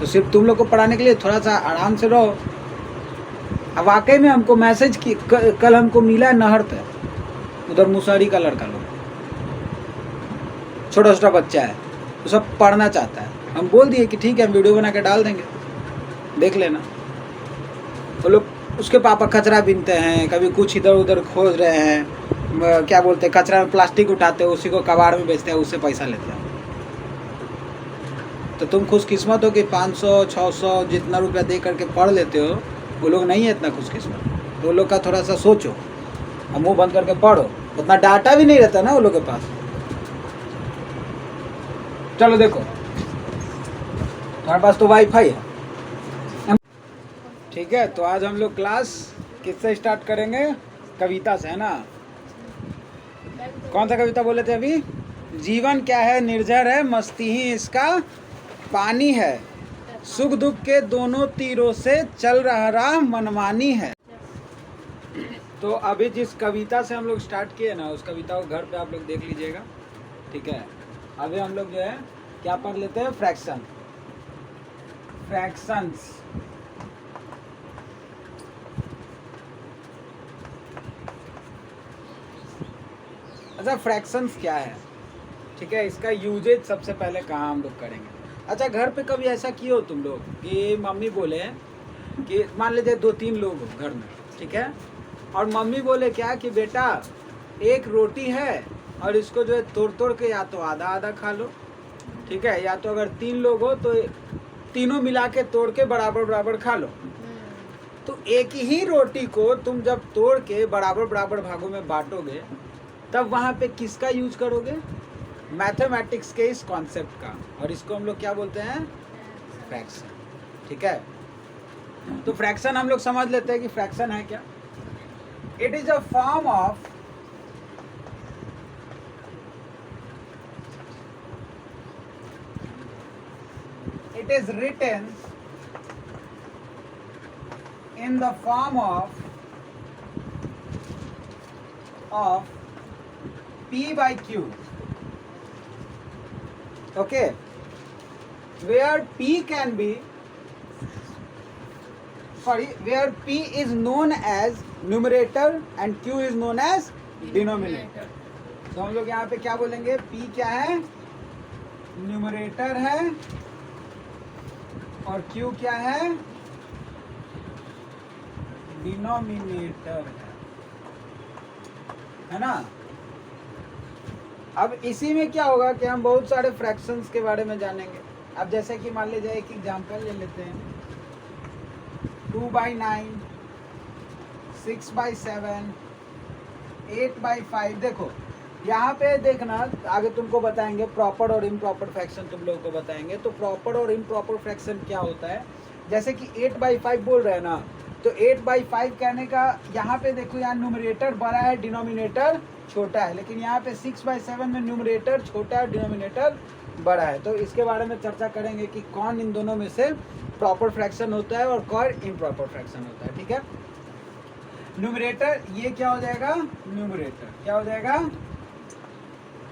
तो सिर्फ तुम लोग को पढ़ाने के लिए थोड़ा सा आराम से रहो। अब वाकई में हमको मैसेज की कल हमको मिला है नहर पे, उधर मुसहरी का लड़का लोग, छोटा छोटा बच्चा है, वो सब पढ़ना चाहता है। हम बोल दिए कि ठीक है, हम वीडियो बना के डाल देंगे, देख लेना। वो लोग, उसके पापा कचरा बीनते हैं, कभी कुछ इधर उधर खोज रहे हैं, क्या बोलते हैं, कचरा में प्लास्टिक उठाते हैं, उसी को कबाड़ में बेचते हैं, उससे पैसा लेते हैं। तो तुम खुशकिस्मत हो कि 500 600 जितना रुपया दे करके पढ़ लेते हो। वो लोग नहीं है इतना खुशकिस्मत। तो वो लोग का थोड़ा सा सोचो और मुँह बंद करके पढ़ो। उतना डाटा भी नहीं रहता ना वो लोग के पास। चलो देखो, तुम्हारे पास तो वाईफाई है, ठीक है। तो आज हम लोग क्लास किससे स्टार्ट करेंगे? कविता से, है ना। कौन सा कविता बोले थे अभी? जीवन क्या है, निर्झर है, मस्ती ही इसका पानी है, सुख दुख के दोनों तीरों से चल रहा राह मनमानी है। तो अभी जिस कविता से हम लोग स्टार्ट किए ना, उस कविता को घर पे आप लोग देख लीजिएगा, ठीक है। अभी हम लोग जो है क्या पढ़ लेते हैं? Fraction, fractions. अच्छा, फ्रैक्शंस क्या है, ठीक है। इसका यूजेज सबसे पहले कहाँ हम लोग करेंगे? अच्छा, घर पे कभी ऐसा किए हो तुम लोग कि मम्मी बोले कि मान लीजिए 2-3 लोग हो घर में, ठीक है, और मम्मी बोले क्या कि बेटा एक रोटी है और इसको जो है तोड़ तोड़ के या तो आधा आधा खा लो, ठीक है, या तो अगर 3 लोग हो तो तीनों मिला के तोड़ के बराबर बराबर खा लो। तो एक ही रोटी को तुम जब तोड़ के बराबर बराबर भागों में बांटोगे, तब वहाँ पे किसका यूज करोगे? मैथमेटिक्स के इस कॉन्सेप्ट का, और इसको हम लोग क्या बोलते हैं? फ्रैक्शन, ठीक है। तो फ्रैक्शन हम लोग समझ लेते हैं कि फ्रैक्शन है क्या। It is a form of it is written in the form of P by Q, okay, where P can be, where P is known as numerator and Q is known as denominator। तो हम लोग यहाँ पे क्या बोलेंगे? P क्या है? Numerator है, और Q क्या है? डिनोमिनेटर है ना। अब इसी में क्या होगा कि हम बहुत सारे फ्रैक्शंस के बारे में जानेंगे। अब जैसे कि मान लीजिए एक एग्जांपल ले लेते हैं, 2/9, 6/7, 8/5। देखो यहाँ पे देखना, आगे तुमको बताएंगे प्रॉपर और इम्प्रॉपर फ्रैक्शन, तुम लोगों को बताएंगे। तो प्रॉपर और इम्प्रॉपर फ्रैक्शन क्या होता है? जैसे कि 8/5 बोल रहे हैं ना, तो 8/5 कहने का यहाँ पे देखो, यहाँ न्यूमरेटर बड़ा है, डिनोमिनेटर छोटा है, लेकिन यहाँ पे 6/7 में न्यूमरेटर छोटा है, डिनोमिनेटर बड़ा है। तो इसके बारे में चर्चा करेंगे कि कौन इन दोनों में से प्रॉपर फ्रैक्शन होता है और कौन इम्प्रॉपर फ्रैक्शन होता है, ठीक है। न्यूमरेटर ये क्या हो जाएगा? न्यूमरेटर क्या हो जाएगा?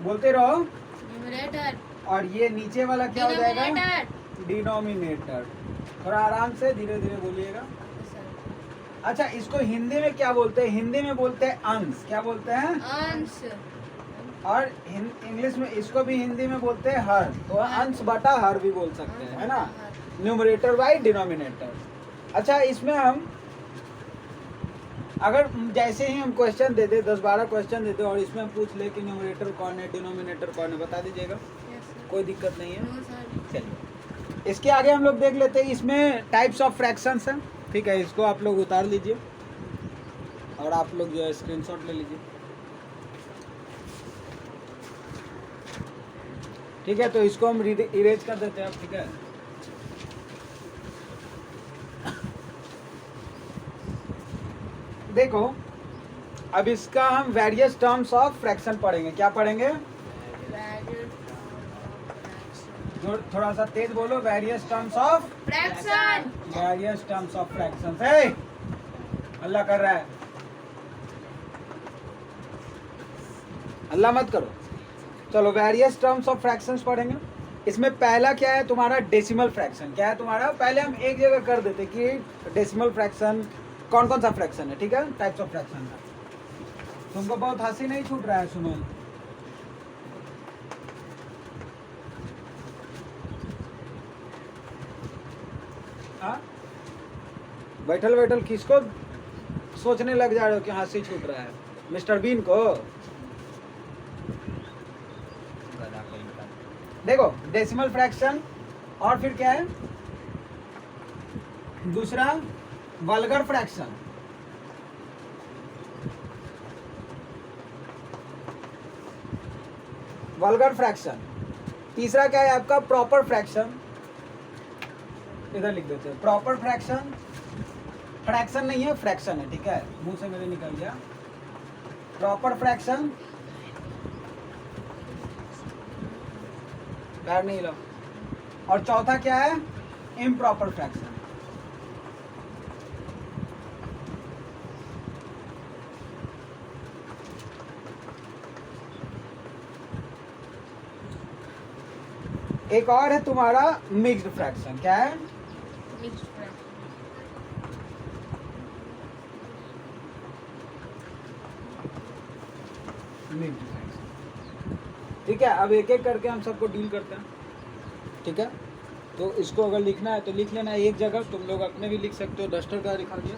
बोलते रहो, न्यूमरेटर। और ये नीचे वाला क्या हो जाएगा? डिनोमिनेटर। थोड़ा आराम से धीरे धीरे बोलिएगा। अच्छा, इसको हिंदी में क्या बोलते हैं? हिंदी में बोलते हैं अंश। क्या बोलते हैं? अंश। और इंग्लिश में इसको भी हिंदी में बोलते हैं हर। तो अंश बटा हर भी बोल सकते हैं, है ना। Numerator by denominator. अच्छा, इसमें हम अगर जैसे ही हम क्वेश्चन दे दे, 10-12 क्वेश्चन देते और इसमें हम पूछ ले कि न्यूमरेटर कौन है, डिनोमिनेटर कौन है, बता दीजिएगा। कोई दिक्कत नहीं है। चलिए, इसके आगे हम लोग देख लेते हैं। इसमें टाइप्स ऑफ फ्रैक्शंस हैं, ठीक है। इसको आप लोग उतार लीजिए और आप लोग जो है स्क्रीनशॉट ले लीजिए, ठीक है। तो इसको हम इरेज कर देते हैं, ठीक है। देखो, अब इसका हम वेरियस टर्म्स ऑफ फ्रैक्शन पढ़ेंगे। क्या पढ़ेंगे? थोड़ा सा तेज बोलो। Various terms of fraction. Various terms of fraction. अल्लाह कर रहा है, अल्लाह मत करो। चलो, वेरियस टर्म्स ऑफ फ्रैक्शंस पढ़ेंगे। इसमें पहला क्या है तुम्हारा डेसिमल फ्रैक्शन। क्या है तुम्हारा, पहले हम एक जगह कर देते कि डेसिमल फ्रैक्शन कौन कौन सा फ्रैक्शन है, ठीक है, टाइप्स ऑफ फ्रैक्शन है। तुमको बहुत हंसी नहीं छूट रहा है सुमन? हाँ, बैठल बैठल किसको सोचने लग जा रहे हो कि हंसी छूट रहा है? मिस्टर बीन को? देखो डेसिमल फ्रैक्शन, और फिर क्या है दूसरा, वल्गर फ्रैक्शन। Vulgar fraction. तीसरा क्या है आपका, प्रॉपर फ्रैक्शन। इधर लिख देते हैं प्रॉपर फ्रैक्शन। फ्रैक्शन नहीं है, फ्रैक्शन है, ठीक है, मुंह से मेरे निकल गया। प्रॉपर फ्रैक्शन, पैर नहीं लो। और चौथा क्या है, इम्प्रॉपर फ्रैक्शन। एक और है तुम्हारा मिक्स्ड फ्रैक्शन। क्या है, मिक्स्ड फ्रैक्शन। मिक्स्ड फ्रैक्शन, ठीक है। अब एक एक करके हम सबको डील करते हैं, ठीक है। तो इसको अगर लिखना है तो लिख लेना एक जगह, तुम लोग अपने भी लिख सकते हो, डस्टर का दिखा दिया,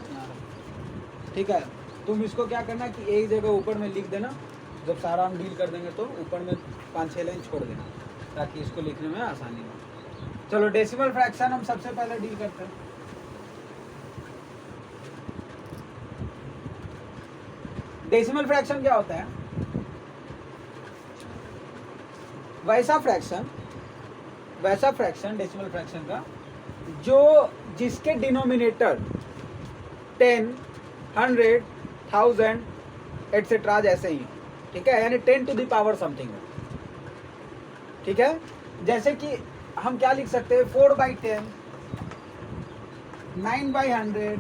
ठीक है। तुम इसको क्या करना कि एक जगह ऊपर में लिख देना, जब सारा हम डील कर देंगे तो ऊपर में 5-6 लाइन छोड़ देना ताकि इसको लिखने में आसानी हो। चलो डेसिमल फ्रैक्शन हम सबसे पहले डील करते हैं। डेसिमल फ्रैक्शन क्या होता है, वैसा फ्रैक्शन डेसिमल फ्रैक्शन का जो जिसके डिनोमिनेटर 10, 100, 1000 एटसेट्रा जैसे ही, ठीक है, यानी 10 टू द पावर समथिंग, ठीक है। जैसे कि हम क्या लिख सकते हैं, 4/10, 9/100,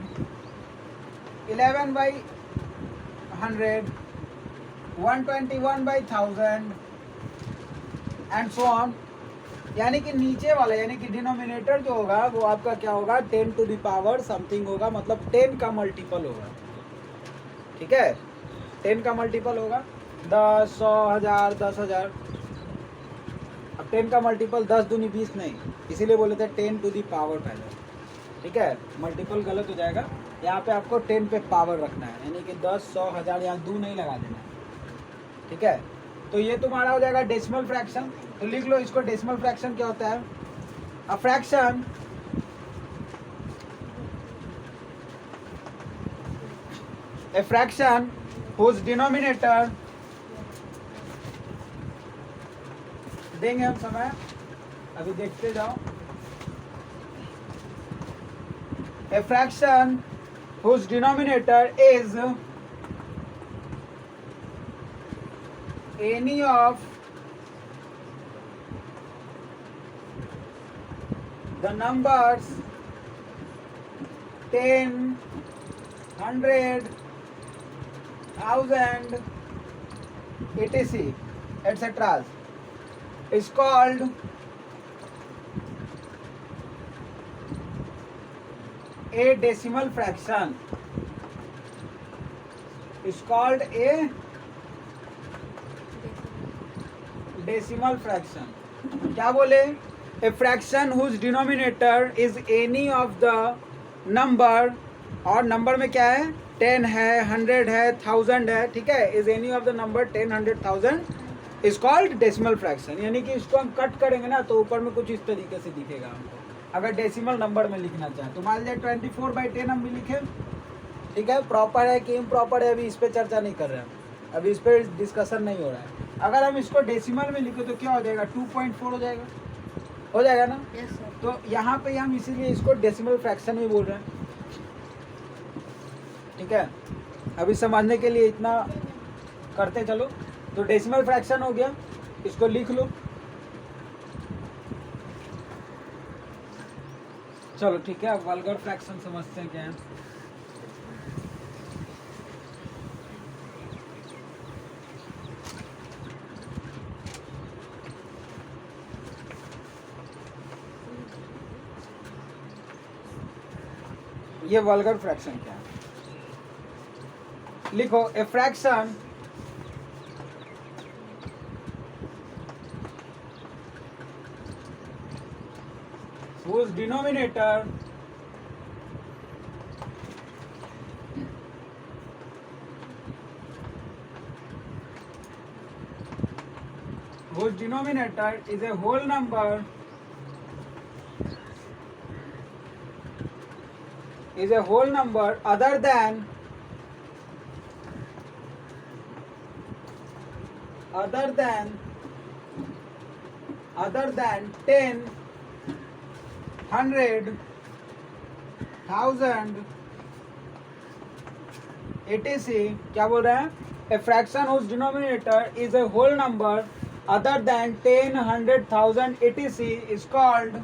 11/100, 121/1000 एंड सो ऑन। यानी कि नीचे वाला यानी कि डिनोमिनेटर जो होगा वो आपका क्या होगा, 10 टू द पावर समथिंग होगा, मतलब 10 का मल्टीपल होगा, ठीक है। 10 का मल्टीपल होगा 10, 100, 1000, 10,000। अब 10 का मल्टीपल 10 दूनी 20 नहीं, इसीलिए बोले थे 10 टू दी पावर पहले, ठीक है। मल्टीपल गलत हो जाएगा, यहाँ पे आपको 10 पे पावर रखना है, यानी कि 10, 100, 1000, यहाँ 2 नहीं लगा देना है, ठीक है। तो ये तुम्हारा हो जाएगा डेसिमल फ्रैक्शन। तो लिख लो इसको, डेसिमल फ्रैक्शन क्या होता है, अ फ्रैक्शन whose denominator, देंगे हम समय, अभी देखते जाओ। A fraction whose denominator is any of the numbers 10, 100, 1000, etc. etc. is called a decimal fraction. Is called a decimal fraction. क्या बोले, a fraction whose denominator is any of the number, और number में क्या है, 10 है, 100 है, 1000 है, ठीक है, is any of the number 10, 100, 1000 is called decimal fraction। यानी कि इसको हम कट करेंगे ना तो ऊपर में कुछ इस तरीके से दिखेगा हमको, अगर डेसिमल नंबर में लिखना चाहे तो। मान लिया 24/10 हम भी लिखे, ठीक है, प्रॉपर है कि इम्प्रॉपर है अभी इस पर चर्चा नहीं कर रहे हैं, अभी इस पर डिस्कशन नहीं हो रहा है। अगर हम इसको डेसिमल में लिखे तो क्या हो जाएगा, 2.4 हो जाएगा ना। Yes sir. तो यहाँ पे हम इसीलिए इसको डेसिमल फ्रैक्शन में बोल रहे हैं, ठीक है। अभी समझने के लिए इतना करते चलो। तो डेसिमल फ्रैक्शन हो गया, इसको लिख लो। चलो ठीक है, अब वल्गर फ्रैक्शन समझते हैं क्या है। ये वल्गर फ्रैक्शन क्या है? लिखो a fraction whose denominator is a whole number other than 10, 100, 1000 etc. क्या बोल रहे हैं? A fraction whose denominator is a whole number other than 10, 100, 1000 etc. is called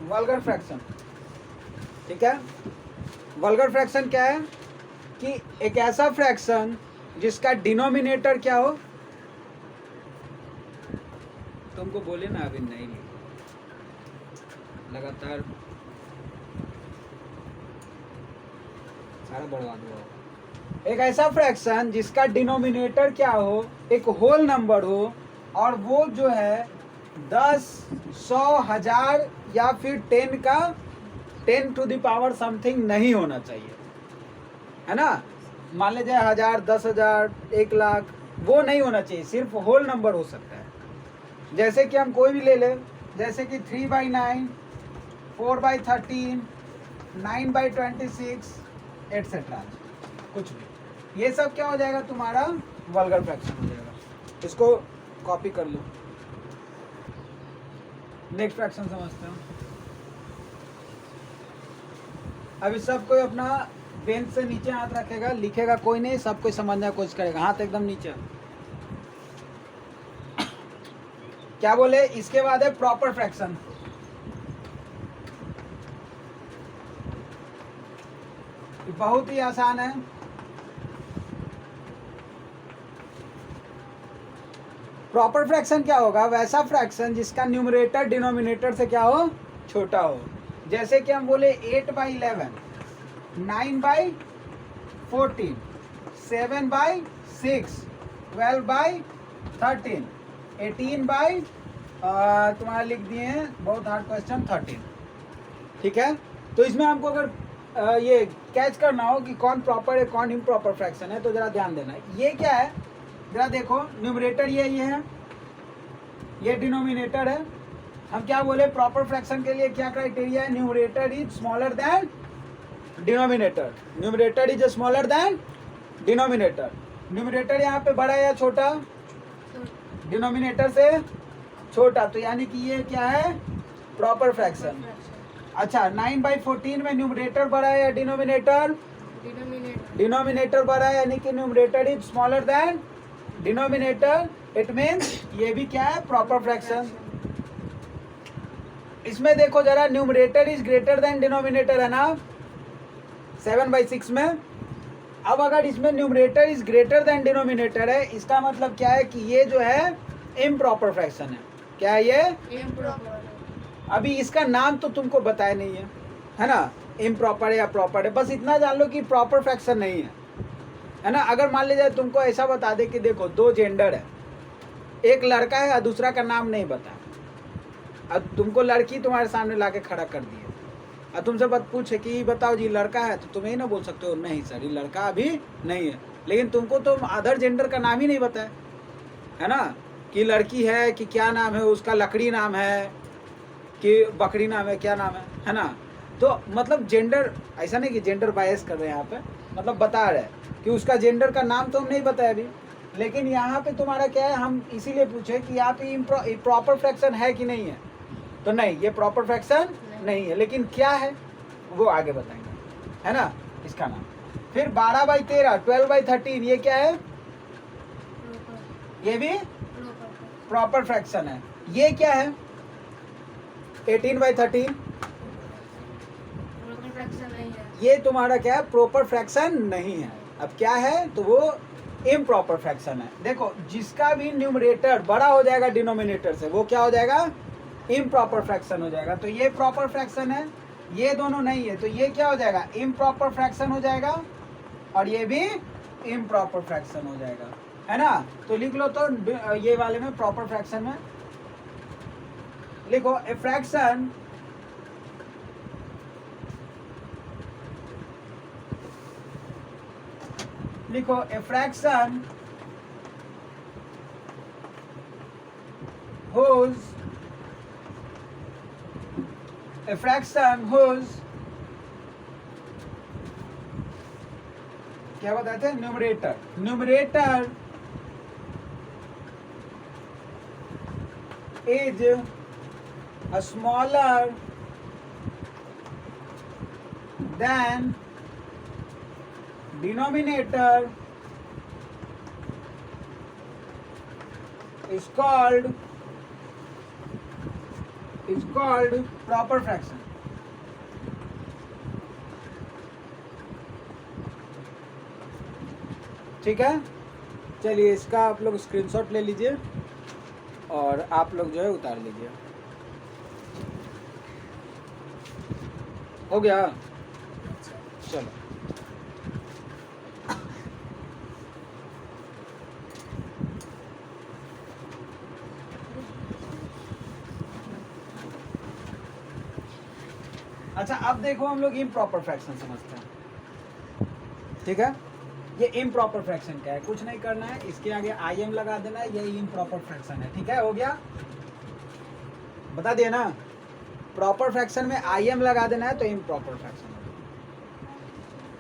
vulgar fraction. ठीक है, वल्गर फ्रैक्शन क्या है कि एक ऐसा फ्रैक्शन जिसका डिनोमिनेटर क्या हो, तुमको बोले ना अभी नहीं लगातार सारा बढ़वा दो। एक ऐसा फ्रैक्शन जिसका डिनोमिनेटर क्या हो, एक होल नंबर हो, और वो जो है 10, 100, 1000 या फिर 10 टू द पावर समथिंग नहीं होना चाहिए, है ना। मान लीजिए 1000, 10,000, 1 लाख, वो नहीं होना चाहिए, सिर्फ होल नंबर हो सकता है। जैसे कि हम कोई भी ले लें, जैसे कि 3/9, 4/13, 9/26 एटसेट्रा, कुछ भी, ये सब क्या हो जाएगा तुम्हारा वल्गर फ्रैक्शन हो जाएगा। इसको कॉपी कर लो। नेक्स्ट फ्रैक्शन समझते हैं। अभी सब कोई अपना बेंच से नीचे हाथ रखेगा, लिखेगा कोई नहीं, सब कोई समझने की कोशिश करेगा, हाथ एकदम नीचे। क्या बोले? इसके बाद है प्रॉपर फ्रैक्शन। बहुत ही आसान है। प्रॉपर फ्रैक्शन क्या होगा? वैसा फ्रैक्शन जिसका न्यूमरेटर डिनोमिनेटर से क्या हो, छोटा हो। जैसे कि हम बोले 8/11, 9/14, 7/6, 12/13, 18 तुम्हारा लिख दिए हैं, बहुत हार्ड क्वेश्चन, 13। ठीक है, तो इसमें हमको अगर ये कैच करना हो कि कौन प्रॉपर है कौन इम्प्रॉपर फ्रैक्शन है, तो जरा ध्यान देना। ये क्या है, जरा देखो, न्यूमरेटर ये है, ये डिनोमिनेटर है। हम क्या बोले? प्रॉपर फ्रैक्शन के लिए क्या क्राइटेरिया है? Numerator is smaller than denominator. Numerator is smaller than denominator. Numerator यहाँ पे बड़ा है या छोटा? डिनोमिनेटर से छोटा, तो यानी कि ये क्या है? Proper fraction. अच्छा, 9/14 में न्यूमरेटर बड़ा है या डिनोमिनेटर? डिनोमिनेटर बड़ा है, यानी कि numerator is smaller than denominator. It means ये भी क्या है? Proper fraction. इसमें देखो जरा, numerator is greater than denominator है ना 7/6 में। अब अगर इसमें numerator is greater than denominator है, इसका मतलब क्या है कि ये जो है इम्प्रॉपर फ्रैक्शन है। क्या है ये? इम्प्रॉपर। अभी इसका नाम तो तुमको बताया नहीं है ना, इम्प्रॉपर है या प्रॉपर है, बस इतना जान लो कि प्रॉपर फ्रैक्शन नहीं है ना। अगर मान लीजिए तुमको ऐसा बता दे कि देखो 2 जेंडर है, एक लड़का है और दूसरा का नाम नहीं बताया, अब तुमको लड़की तुम्हारे सामने लाके खड़ा कर दी है, और तुमसे बात पूछे कि बताओ जी लड़का है, तो तुम ये ना बोल सकते हो नहीं सर ये लड़का अभी नहीं है, लेकिन तुमको तो अदर जेंडर का नाम ही नहीं बताया है ना, कि लड़की है कि क्या नाम है उसका, लकड़ी नाम है कि बकरी नाम है, क्या नाम है ना। तो मतलब जेंडर, ऐसा नहीं कि जेंडर बायस कर रहे हैं यहाँ पे, मतलब बता रहे हैं कि उसका जेंडर का नाम तो हम नहीं बताया अभी, लेकिन यहाँ पे तुम्हारा क्या है, हम इसीलिए पूछे कि यहाँ पे प्रॉपर फ्रैक्शन है कि नहीं है, तो नहीं ये प्रॉपर फ्रैक्शन नहीं है, लेकिन क्या है वो आगे बताएंगे, है ना इसका नाम। फिर 12/13, 12/13 ये क्या है? ये भी प्रॉपर फ्रैक्शन है। ये क्या है? 18/13 ये तुम्हारा क्या है? प्रॉपर फ्रैक्शन नहीं है। अब क्या है? तो वो इम्प्रॉपर फ्रैक्शन है। देखो जिसका भी न्यूमरेटर बड़ा हो जाएगा डिनोमिनेटर से वो क्या हो जाएगा, इम्प्रॉपर फ्रैक्शन हो जाएगा। तो ये प्रॉपर फ्रैक्शन है, ये दोनों नहीं है, तो ये क्या हो जाएगा, इम्प्रॉपर फ्रैक्शन हो जाएगा, और ये भी इम्प्रॉपर फ्रैक्शन हो जाएगा, है ना। तो लिख लो, तो ये वाले में प्रॉपर फ्रैक्शन में लिखो ए फ्रैक्शन लिखो ए फ्रैक्शन whose क्या बताते हैं, numerator is a smaller than denominator is called proper fraction। ठीक है, चलिए इसका आप लोग स्क्रीनशॉट ले लीजिए और आप लोग जो है उतार लीजिए। हो गया, चलो। अच्छा अब देखो हम लोग इम्प्रॉपर फ्रैक्शन समझते हैं, ठीक है। ये इम्प्रॉपर फ्रैक्शन क्या है, कुछ नहीं करना है, इसके आगे आई एम लगा देना है, ये इम्प्रॉपर फ्रैक्शन है, ठीक है। हो गया, बता दिया ना, प्रॉपर फ्रैक्शन में आई एम लगा देना है तो इम्प्रॉपर फ्रैक्शन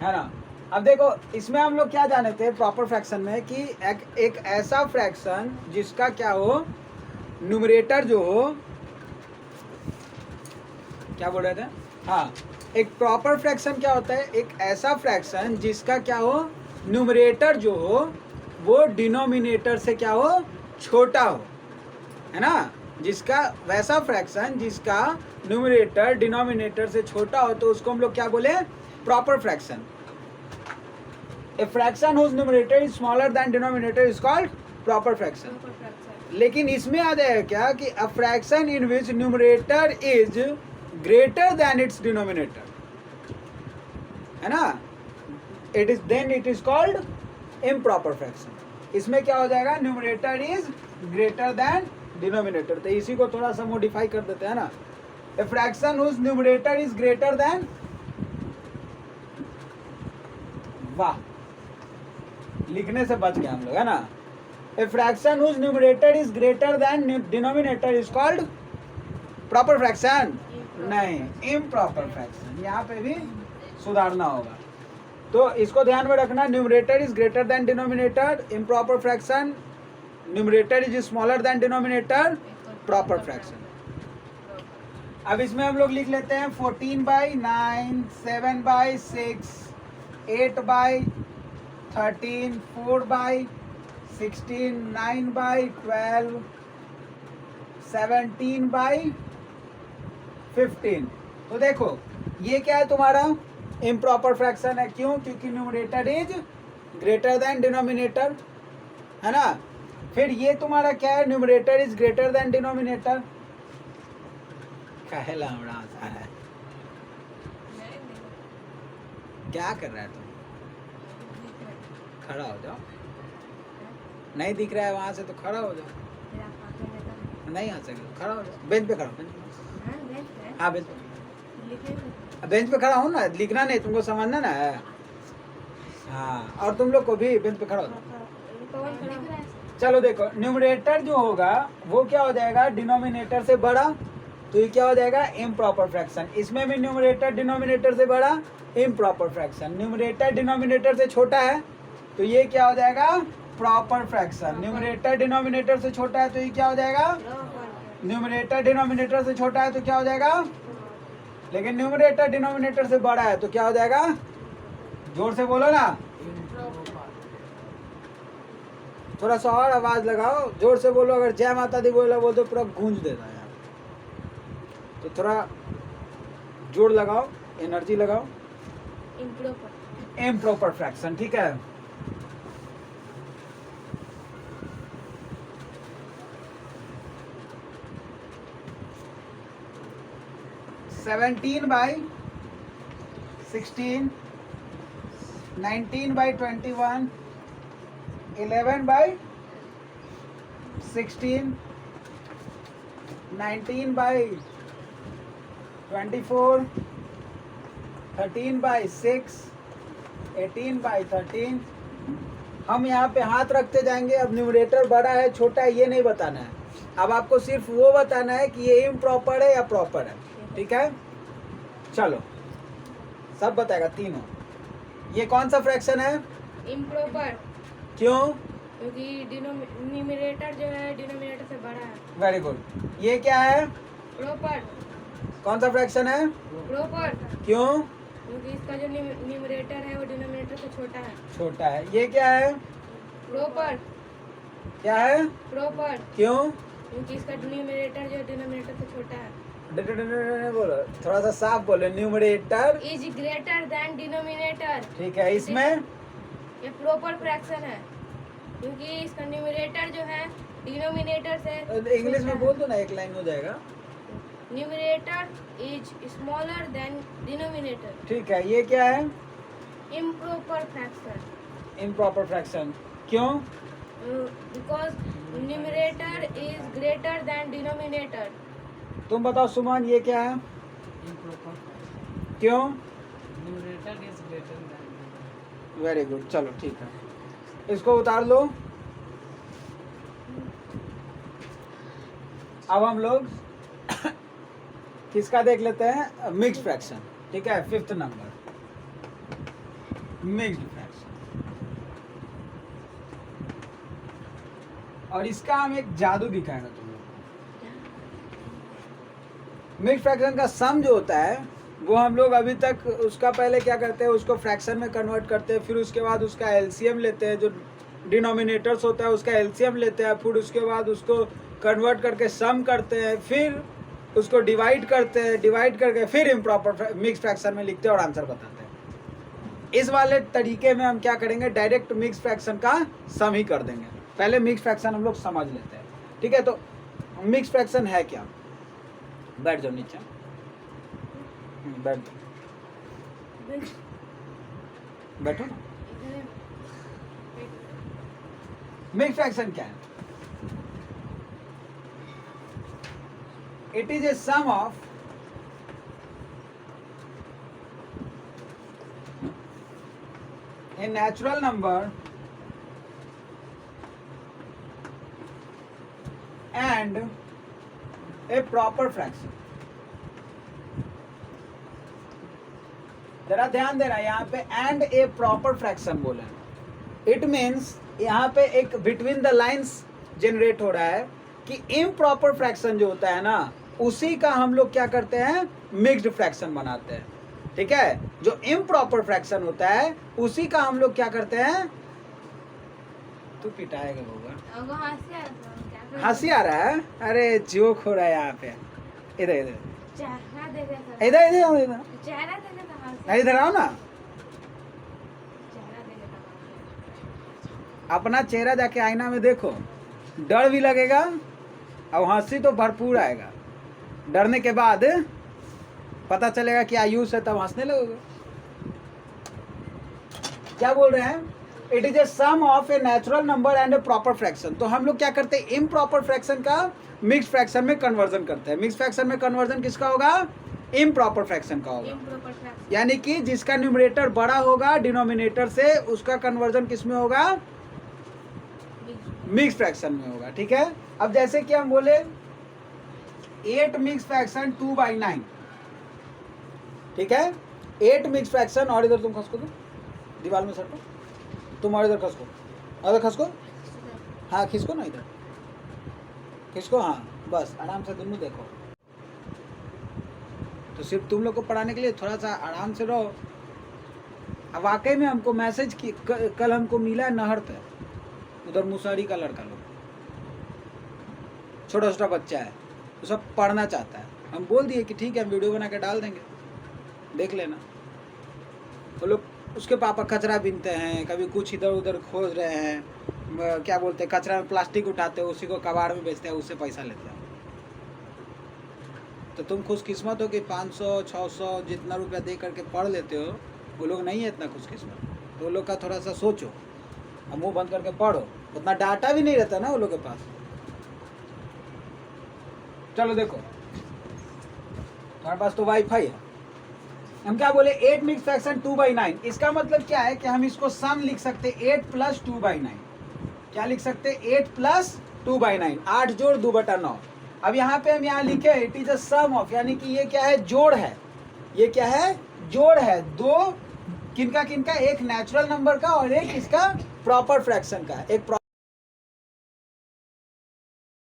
है ना। अब देखो इसमें हम लोग क्या जाने थे प्रॉपर फ्रैक्शन में कि एक ऐसा फ्रैक्शन जिसका क्या हो, न्यूमरेटर जो हो, क्या बोल रहे थे, हाँ, एक प्रॉपर फ्रैक्शन क्या होता है, एक ऐसा फ्रैक्शन जिसका क्या हो, न्यूमरेटर जो हो वो डिनोमिनेटर से क्या हो, छोटा हो, है ना। जिसका वैसा फ्रैक्शन जिसका न्यूमरेटर डिनोमिनेटर से छोटा हो तो उसको हम लोग क्या बोले, proper fraction. A fraction whose numerator is smaller than denominator is called proper fraction. लेकिन इसमें आ जाएगा क्या कि a fraction in which numerator is greater than its denominator, है ना, it is called improper fraction. इसमें क्या हो जाएगा, numerator is greater than denominator. तो इसी को थोड़ा सा मॉडिफाई कर देते हैं ना, a fraction whose numerator is greater than, वाह लिखने से बच गए हम लोग, है ना। A fraction whose numerator is greater than denominator is called proper fraction, नहीं इम्प्रॉपर फ्रैक्शन। यहाँ पे भी सुधारना होगा, तो इसको ध्यान में रखना, numerator is greater than denominator, improper fraction, numerator is smaller than denominator, proper fraction. अब इसमें हम लोग लिख लेते हैं 14/9, 7/6, 8/13, 4/16, 9/12, 17/15। तो देखो ये क्या है तुम्हारा, इम्प्रॉपर फ्रैक्शन है, क्यों, क्योंकि numerator is greater than denominator, है ना। फिर ये तुम्हारा क्या है, numerator is greater than denominator, काहे लावड़ा आता है, क्या कर रहा है तुम, खड़ा हो जाओ, नहीं दिख रहा है वहां से तो खड़ा हो जाओ, नहीं आ सके खड़ा हो जाओ, बेंच पे खड़ा हो, हाँ बेंच पे खड़ा हो ना, लिखना नहीं तुमको, समझना ना है, हाँ, और तुम लोग को भी बेंच पे खड़ा हो। चलो देखो न्यूमरेटर जो होगा वो क्या हो जाएगा, डिनोमिनेटर से बड़ा, तो ये क्या हो जाएगा, इम्प्रॉपर फ्रैक्शन। इसमें भी न्यूमरेटर डिनोमिनेटर से बड़ा, इम्प्रॉपर फ्रैक्शन। न्यूमरेटर डिनोमिनेटर से छोटा है तो ये क्या हो जाएगा, प्रॉपर फ्रैक्शन। न्यूमरेटर डिनोमिनेटर से छोटा है तो ये क्या हो जाएगा, न्यूमरेटर डिनोमिनेटर से छोटा है तो क्या हो जाएगा, लेकिन न्यूमरेटर डिनोमिनेटर से बड़ा है तो क्या हो जाएगा, जोर से बोलो ना, थोड़ा सा और आवाज लगाओ, जोर से बोलो, अगर जय माता दी बोला बोल तो पूरा गूंज देता है, तो थोड़ा जोर लगाओ, एनर्जी लगाओ, इम्प्रॉपर फ्रैक्शन, ठीक है। 17/16, 19/21, 11/16, 19/24, 13/6, 18/13। हम यहाँ पे हाथ रखते जाएंगे। अब न्यूमरेटर बड़ा है छोटा है ये नहीं बताना है, अब आपको सिर्फ वो बताना है कि ये इम्प्रॉपर है या प्रॉपर है। ठीक है, चलो सब बताएगा तीनों। ये कौन सा फ्रैक्शन है? इम्प्रॉपर। क्यों? क्योंकि न्यूमरेटर जो है डिनोमिनेटर से बड़ा है। Very good. ये क्या है? प्रॉपर। कौन सा फ्रैक्शन है? प्रॉपर। क्यों? क्योंकि इसका जो न्यूमरेटर है वो डिनोमिनेटर से छोटा है। छोटा है। ये क्या है? प्रॉपर। क्या है? प्रॉपर। क्यों? क्योंकि इसका न्यूमरेटर जो डिनोमिनेटर से छोटा है। बोलो, थोड़ा सा साफ बोलो। Numerator is greater than denominator. ठीक है। इसमें ये प्रॉपर फ्रैक्शन है क्योंकि इसका न्यूमरेटर जो है डिनोमिनेटर से इंग्लिश में बोल दो ना, एक लाइन हो जाएगा। Numerator is smaller than denominator. ठीक है। ये क्या है? Improper fraction. Improper fraction. क्यों? Because numerator is greater than denominator. तुम बताओ सुमन, ये क्या है? क्यों? Numerator is greater than. Very good, चलो ठीक है, इसको उतार लो। अब हम लोग किसका देख लेते हैं? Mixed fraction. ठीक है, 5th नंबर मिक्स्ड फ्रैक्शन। और इसका हम एक जादू दिखाएंगे तुम लोग को। मिक्स्ड फ्रैक्शन का सम जो होता है वो हम लोग अभी तक उसका पहले क्या करते हैं, उसको फ्रैक्शन में कन्वर्ट करते हैं, फिर उसके बाद उसका एलसीएम लेते हैं, जो डिनोमिनेटर्स होता है उसका एलसीएम लेते हैं, फिर उसके बाद उसको कन्वर्ट करके सम करते हैं, फिर उसको डिवाइड करते हैं, डिवाइड करके फिर इम्प्रॉपर मिक्स फ्रैक्शन में लिखते हैं और आंसर बताते हैं। इस वाले तरीके में हम क्या करेंगे, डायरेक्ट मिक्स फ्रैक्शन का सम ही कर देंगे। पहले मिक्स फ्रैक्शन हम लोग समझ लेते हैं। ठीक है, तो मिक्स फ्रैक्शन है क्या? बैठ जाओ नीचे, बैठ जाओ, बैठो ना। मिक्स फ्रैक्शन क्या है? It is a sum of a natural number and a proper fraction। जरा ध्यान देना, यहाँ पे एंड ए प्रॉपर फ्रैक्शन बोला है। इट मीन्स यहाँ पे एक बिटवीन द लाइंस जनरेट हो रहा है कि इम्प्रॉपर फ्रैक्शन जो होता है ना, उसी का हम लोग क्या करते हैं, मिक्स्ड फ्रैक्शन बनाते हैं। ठीक है, जो इम्प्रॉपर फ्रैक्शन होता है उसी का हम लोग क्या करते हैं। तू पिटाएगा होगा, हंसी आ रहा है? अरे जोक हो रहा है यहाँ पे। इधर इधर इधर इधर आओ ना, अपना चेहरा जाके आईना में देखो, डर भी लगेगा और हंसी तो भरपूर आएगा। डरने के बाद पता चलेगा कि आयुष है, तब हंसने लगोगे। क्या बोल रहे हैं? It is a sum of a natural number and a proper fraction. तो हम लोग क्या करते हैं, इम्प्रॉपर फ्रैक्शन का मिक्स फ्रैक्शन में कन्वर्जन करते हैं। मिक्स फ्रैक्शन में कन्वर्जन किसका होगा? इम्प्रॉपर फ्रैक्शन का होगा। यानी कि जिसका न्यूमरेटर बड़ा होगा डिनोमिनेटर से, उसका कन्वर्जन किस में होगा? मिक्स फ्रैक्शन में होगा। ठीक है, अब जैसे कि हम बोले 8 मिक्स फ्रैक्शन 2/9। ठीक है, 8 मिक्स फ्रैक्शन। और इधर तुम खसको, दो दीवार में सटो तुम, और इधर खसको, और खसको, हाँ खिसको ना, इधर खिसको, हाँ बस आराम से दोनों देखो। तो सिर्फ तुम लोग को पढ़ाने के लिए थोड़ा सा आराम से रहो। अब वाकई में हमको मैसेज की कल हमको मिला है नहर पे, उधर मुसहरी का लड़का लोग, छोटा छोटा बच्चा है, वो सब पढ़ना चाहता है। हम बोल दिए कि ठीक है हम वीडियो बना के डाल देंगे, देख लेना। वो लोग, उसके पापा कचरा बीनते हैं, कभी कुछ इधर उधर खोज रहे हैं, क्या बोलते हैं, कचरा में प्लास्टिक उठाते हैं, उसी को कबाड़ में बेचते हैं, उससे पैसा लेते हैं। तो तुम खुशकिस्मत हो कि 500 600 जितना रुपया दे करके पढ़ लेते हो। वो लोग नहीं है इतना खुशकिस्मत। तो वो लोग का थोड़ा सा सोचो, अब मुंह बंद करके पढ़ो। उतना डाटा भी नहीं रहता ना वो लोग के पास। चलो देखो, तुम्हारे पास तो वाईफाई है। हम क्या बोले, 8 मिक्स फ्रैक्शन 2/9। इसका मतलब क्या है कि हम इसको सम लिख सकते 8 + 2/9। क्या लिख सकते 8 + 2/9, 8 जोड़ 2/9। अब यहाँ पे हम यहाँ लिखे it is a sum of, यानी कि ये क्या है, जोड़ है। ये क्या है, जोड़ है। दो किनका किनका, एक नेचुरल नंबर का और एक इसका प्रॉपर फ्रैक्शन का। एक